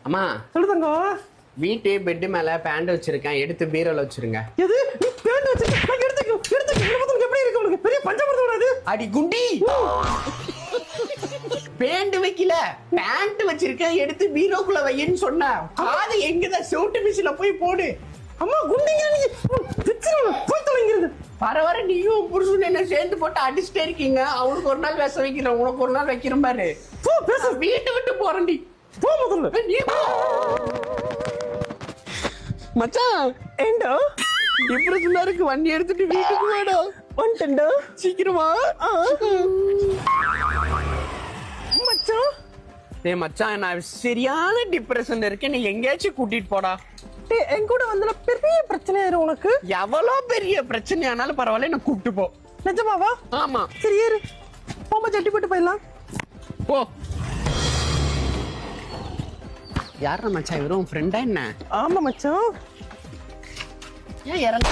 அம்மா சொல்லுதாங்க. வீட்டு பெட்டு மேல பேண்ட் வச்சிருக்கேன், எடுத்து பீரோல வச்சிருங்க. எது நீ பேண்ட் வச்சிருக்க? எடுத்துக்க எடுத்துக்க. எப்படி இருக்கு உனக்கு? பெரிய பஞ்சமரத்தோட அது. அடி குண்டி, பேண்ட் வைக்கல, பேண்ட் வச்சிருக்கேன், எடுத்து பீரோக்குள்ள வையன்னு சொன்ன. காது எங்கதான் செவுட்டு மிஷின்ல போய் போடு. அம்மா குண்டிங்க நீ போய் தொலைங்கிறது. வர வர நீயும் புருஷன் என்ன சேர்ந்து போட்டு அடிச்சுட்டே இருக்கீங்க. அவனுக்கு ஒரு நாள் பேச வைக்கிறேன், உனக்கு ஒரு நாள் வைக்கிறேன் பாரு. போ பேச. வீட்டை விட்டு போறேன்டி. போ முதல்ல. நீ போ. மச்சான் ஏண்டா டிப்ரெஷனா இருக்கு, வண்டி எடுத்துட்டு வீட்டுக்கு வாடா. வந்துட்டேன்டா. சீக்கிரமா. மச்சான் டேய் மச்சான், நான் சரியான டிப்ரெஷன்ல இருக்கேன், நீ எங்கேயாச்சும் கூட்டிட்டு போடா. டேய் என் கூட வந்தா பெரிய பிரச்சனை ஆயிரும் உனக்கு. எவ்வளவு பெரிய பிரச்சனை ஆனாலும் பரவாயில்ல, என்ன கூப்பிட்டு போ. நிஜமாவா? ஆமா. சரி ஏறு, போமா சட்டி போட்டு போயிடலாம். போ. யாரா மச்சான், இவரும் ஃப்ரெண்டா என்ன? ஆமா மச்சான். ஏன் இறங்க?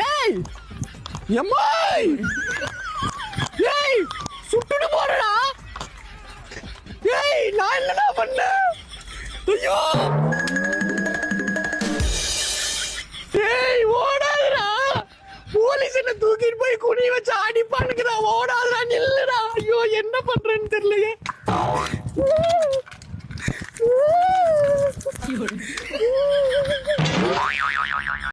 ஏய் எம்மாய், ஏய் சுட்டுட்டு போறடா. ஏய் நான் என்னடா பண்ண? ஐயோ ஏய் ஓடாதடா, போலீஸ் என்ன தூக்கிட்டு போய் குனி வச்சு அடிப்பானுங்கடா. ஓடாதடா, நில்லுடா. ஐயோ என்ன பண்றேன்னு தெரியலையே.